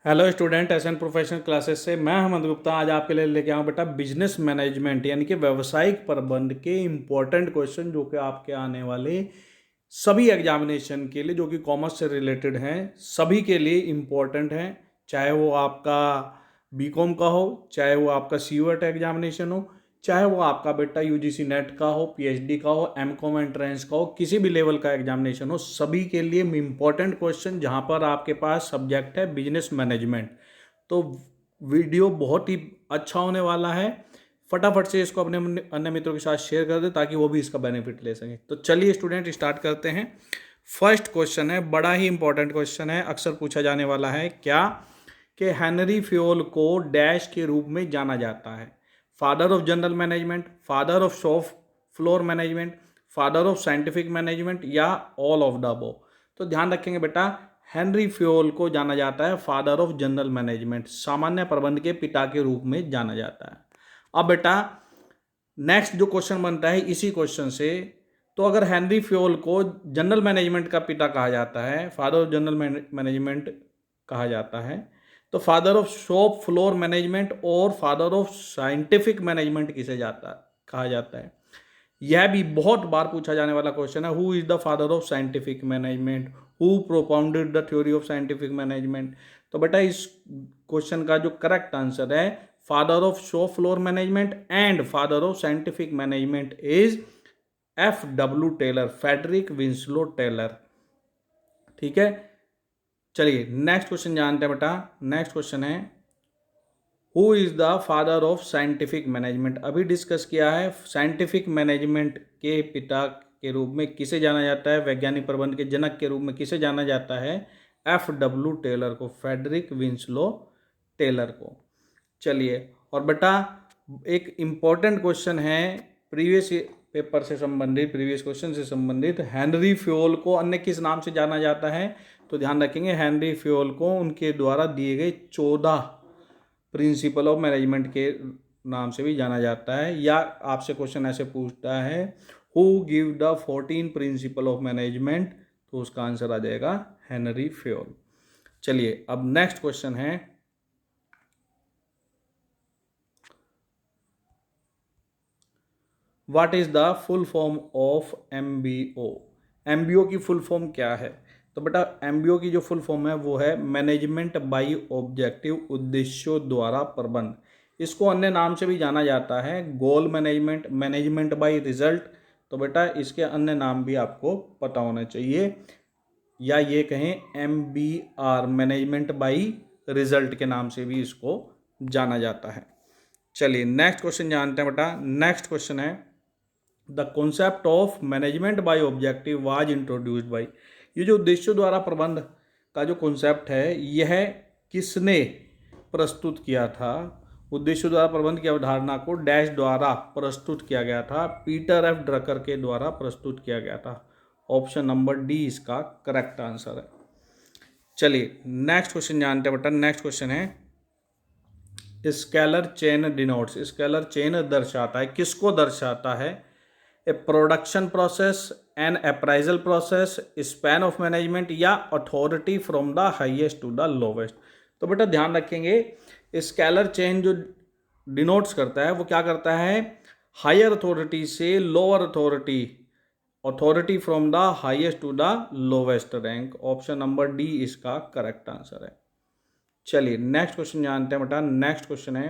Hello student, SN professional classes से मैं हेमंत गुप्ता आज आपके लिए लेके आऊँ बेटा बिजनेस मैनेजमेंट यानी कि व्यावसायिक प्रबंध के इम्पोर्टेंट क्वेश्चन जो कि आपके आने वाले सभी एग्जामिनेशन के लिए जो कि कॉमर्स से रिलेटेड हैं सभी के लिए इम्पोर्टेंट हैं। चाहे वो आपका बीकॉम का हो, चाहे वो आपका सीयूएट एग्जामिनेशन हो, चाहे वो आपका बेटा यूजीसी नेट का हो, पीएचडी का हो, एमकॉम एंट्रेंस का हो, किसी भी लेवल का एग्जामिनेशन हो, सभी के लिए इम्पोर्टेंट क्वेश्चन जहां पर आपके पास सब्जेक्ट है बिजनेस मैनेजमेंट। तो वीडियो बहुत ही अच्छा होने वाला है। फटाफट से इसको अपने अन्य मित्रों के साथ शेयर कर दे ताकि वो भी इसका बेनिफिट ले सकें। तो चलिए स्टूडेंट स्टार्ट करते हैं। फर्स्ट क्वेश्चन है, बड़ा ही इंपॉर्टेंट क्वेश्चन है, अक्सर पूछा जाने वाला है क्या कि हेनरी फ्योल को डैश के रूप में जाना जाता है? Father of general management, father of shop floor management, father of scientific management या ऑल ऑफ द अबव? तो ध्यान रखेंगे बेटा, हेनरी फ्योल को जाना जाता है फादर ऑफ जनरल मैनेजमेंट, सामान्य प्रबंध के पिता के रूप में जाना जाता है। अब बेटा नेक्स्ट जो क्वेश्चन बनता है इसी क्वेश्चन से, तो अगर हेनरी फ्योल को जनरल मैनेजमेंट का पिता कहा जाता है, फादर ऑफ जनरल मैनेजमेंट कहा जाता है, तो father of shop floor management और फादर ऑफ साइंटिफिक मैनेजमेंट किसे कहा जाता है? यह भी बहुत बार पूछा जाने वाला क्वेश्चन है। Who is the father of scientific management? Who propounded the theory of scientific management? तो बेटा इस क्वेश्चन का जो करेक्ट आंसर है, father of shop floor management and father of scientific management is FW Taylor, Frederick Winslow Taylor. ठीक है, चलिए next question जानते हैं बेटा। नेक्स्ट क्वेश्चन है, who is the father of scientific management? अभी डिस्कस किया है साइंटिफिक मैनेजमेंट के पिता के रूप में किसे जाना जाता है, वैज्ञानिक प्रबंध के जनक के रूप में किसे जाना जाता है? FW टेलर को, फेडरिक विंसलो टेलर को। चलिए, और बेटा एक इंपॉर्टेंट क्वेश्चन है प्रीवियस पेपर से संबंधित, प्रीवियस क्वेश्चन से संबंधित, हेनरी फ्योल को अन्य किस नाम से जाना जाता है? तो ध्यान रखेंगे, हेनरी फ्योल को उनके द्वारा दिए गए 14 प्रिंसिपल ऑफ मैनेजमेंट के नाम से भी जाना जाता है। या आपसे क्वेश्चन ऐसे पूछता है, who give the 14 principle of management? तो उसका आंसर आ जाएगा हेनरी फ्योल। चलिए अब नेक्स्ट क्वेश्चन है, what is the full form of MBO? MBO की फुल फॉर्म क्या है? तो बेटा MBO की जो फुल फॉर्म है वो है मैनेजमेंट बाई ऑब्जेक्टिव, उद्देश्यों द्वारा प्रबंध। इसको अन्य नाम से भी जाना जाता है गोल मैनेजमेंट, मैनेजमेंट बाई रिजल्ट। तो बेटा इसके अन्य नाम भी आपको पता होना चाहिए, या ये कहें MBR, मैनेजमेंट बाई रिजल्ट के नाम से भी इसको जाना जाता है। चलिए नेक्स्ट क्वेश्चन जानते हैं बेटा। नेक्स्ट क्वेश्चन है, the concept of management by objective was introduced by? ये जो उद्देश्यों द्वारा प्रबंध का जो कॉन्सेप्ट है यह किसने प्रस्तुत किया था? उद्देश्यों द्वारा प्रबंध की अवधारणा को डैश द्वारा प्रस्तुत किया गया था, पीटर F ड्रकर के द्वारा प्रस्तुत किया गया था। ऑप्शन नंबर डी इसका करेक्ट आंसर है। चलिए नेक्स्ट क्वेश्चन जानते हैं बेटा। नेक्स्ट क्वेश्चन है, scalar chain denotes, scalar chain दर्शाता है, किसको दर्शाता है? A production process, an appraisal process, span of management या authority from the highest to the lowest? तो बेटा ध्यान रखेंगे, स्केलर चेन जो डिनोट्स करता है वो क्या करता है? हायर अथॉरिटी से lower authority, authority from the highest to the lowest rank. Option number D इसका करेक्ट आंसर है। चलिए नेक्स्ट क्वेश्चन जानते हैं बेटा। नेक्स्ट क्वेश्चन है,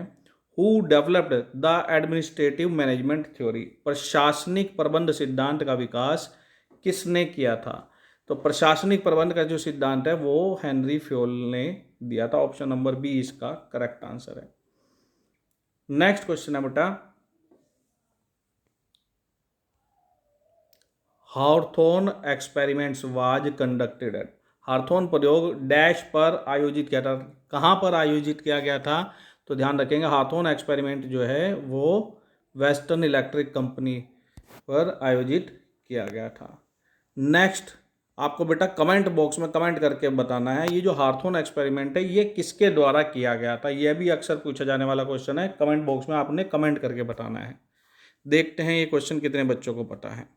who developed the administrative management theory? प्रशासनिक प्रबंध सिद्धांत का विकास किसने किया था? तो प्रशासनिक प्रबंध का जो सिद्धांत है वो हेनरी फ्योल ने दिया था। ऑप्शन नंबर बी इसका करेक्ट आंसर है। नेक्स्ट क्वेश्चन है बेटा, हार्थोन एक्सपेरिमेंट्स वाज कंडक्टेड एट? हार्थोन प्रयोग डैश पर आयोजित किया था, कहाँ पर आयोजित किया गया था? तो ध्यान रखेंगे, हार्थोन एक्सपेरिमेंट जो है वो वेस्टर्न इलेक्ट्रिक कंपनी पर आयोजित किया गया था। नेक्स्ट आपको बेटा कमेंट बॉक्स में कमेंट करके बताना है, ये जो हार्थोन एक्सपेरिमेंट है ये किसके द्वारा किया गया था? यह भी अक्सर पूछा जाने वाला क्वेश्चन है। कमेंट बॉक्स में आपने कमेंट करके बताना है। देखते हैं ये क्वेश्चन कितने बच्चों को पता है।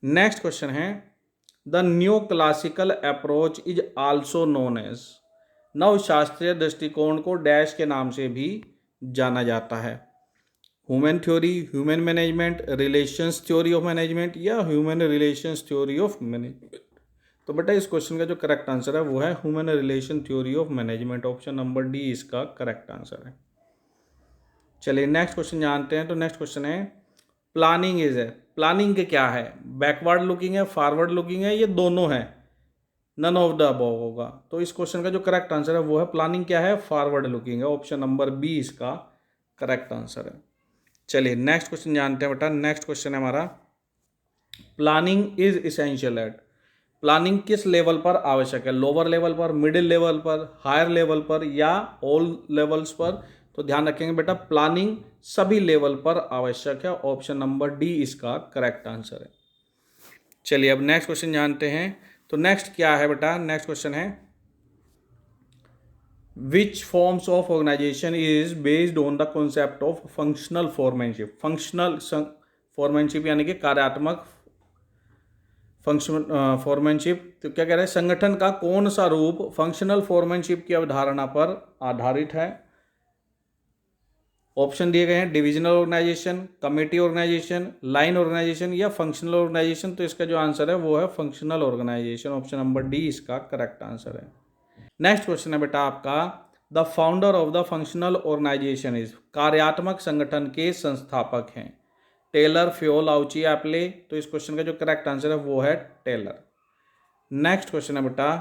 नेक्स्ट क्वेश्चन है, the neo classical approach is also known as? नवशास्त्रीय दृष्टिकोण को डैश के नाम से भी जाना जाता है? Human theory, human management, relations theory of management या human relations theory of management? तो बेटा इस क्वेश्चन का जो करेक्ट आंसर है वो है human relation theory of management. Option number D इसका करेक्ट आंसर है। चलिए नेक्स्ट क्वेश्चन जानते हैं। तो नेक्स्ट क्वेश्चन है प्लानिंग इज है। प्लानिंग के क्या है? बैकवर्ड लुकिंग है, फॉरवर्ड लुकिंग है, ये दोनों है? नन ऑफ द अबव होगा। तो इस क्वेश्चन का जो करेक्ट आंसर है वो है प्लानिंग क्या है? फॉरवर्ड लुकिंग है। ऑप्शन नंबर बी इसका करेक्ट आंसर है। चलिए नेक्स्ट क्वेश्चन जानते हैं बेटा। नेक्स्ट क्वेश्चन है हमारा planning is essential at. Planning किस लेवल पर आवश्यक है? लोअर लेवल पर, मिडिल लेवल पर, हायर लेवल पर या ऑल लेवल्स पर? तो ध्यान रखेंगे बेटा प्लानिंग सभी लेवल पर आवश्यक है। ऑप्शन नंबर डी इसका करेक्ट आंसर है। चलिए अब नेक्स्ट क्वेश्चन जानते हैं। तो नेक्स्ट क्या है बेटा? नेक्स्ट क्वेश्चन है which forms of organization is based on the concept of functional foremanship. Functional foremanship यानी कि कार्यात्मक फंक्शनल फोरमैनशिप। तो क्या कह रहे हैं? संगठन का कौन सा रूप फंक्शनल फोरमैनशिप की अवधारणा पर आधारित है? ऑप्शन दिए गए हैं divisional organization, committee organization, line organization या फंक्शनल ऑर्गेनाइजेशन। तो इसका जो आंसर है वो है functional organization. Option number D इसका करेक्ट आंसर है। नेक्स्ट क्वेश्चन है बेटा आपका the founder of the functional organization is. कार्यात्मक संगठन के संस्थापक हैं टेलर, फ्योल, आउची, एप्ले। तो इस क्वेश्चन का जो करेक्ट आंसर है वो है टेलर। नेक्स्ट क्वेश्चन है बेटा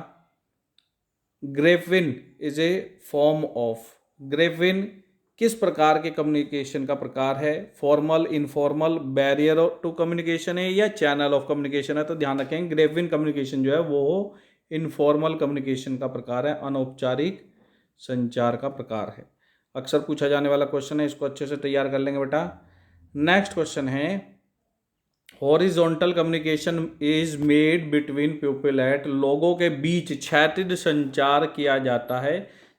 grapevine is a form of. Grapevine किस प्रकार के कम्युनिकेशन का प्रकार है? Formal, informal, barrier to communication है या चैनल ऑफ कम्युनिकेशन है? तो ध्यान रखें ग्रेफविन कम्युनिकेशन जो है वो इनफॉर्मल कम्युनिकेशन का प्रकार है, अनौपचारिक संचार का प्रकार है। अक्सर पूछा जाने वाला क्वेश्चन है, इसको अच्छे से तैयार कर लेंगे बेटा। नेक्स्ट क्वेश्चन है horizontal communication is made between people at. लोगों के बीच क्षैतिज संचार किया जाता है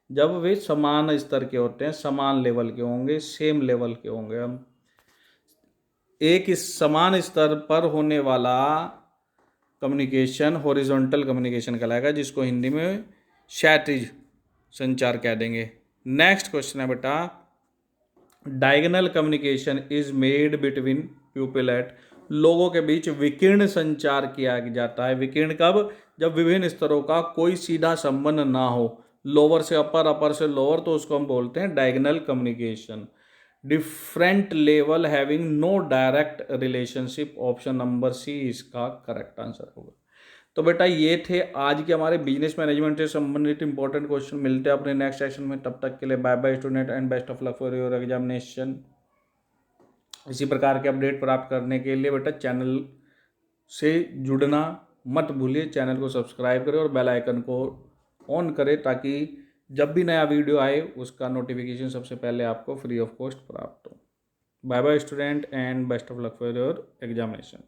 जब वे समान स्तर के होते हैं, समान लेवल के होंगे, सेम लेवल के होंगे। हम एक इस समान स्तर पर होने वाला कम्युनिकेशन हॉरिजॉन्टल कम्युनिकेशन कहलाएगा, जिसको हिंदी में क्षैतिज संचार कह देंगे। नेक्स्ट क्वेश्चन है बेटा diagonal communication is made between people at. लोगों के बीच विकीर्ण संचार किया जाता है। विकीर्ण कब? जब विभिन्न स्तरों का कोई सीधा संबंध ना हो, लोअर से अपर, अपर से लोअर, तो उसको हम बोलते हैं diagonal communication. Different level having no direct relationship. Option number C इसका करेक्ट आंसर होगा। तो बेटा ये थे आज के हमारे बिजनेस मैनेजमेंट से संबंधित इंपॉर्टेंट क्वेश्चन। मिलते हैं अपने नेक्स्ट सेशन में, तब तक के लिए bye bye student and best of luck for your examination. इसी प्रकार के अपडेट प्राप्त करने के लिए बेटा चैनल से जुड़ना मत भूलिए। चैनल को सब्सक्राइब करें और बेल आइकन को ऑन करें ताकि जब भी नया वीडियो आए उसका नोटिफिकेशन सबसे पहले आपको फ्री ऑफ कॉस्ट प्राप्त हो। Bye bye student and best of luck for your examination.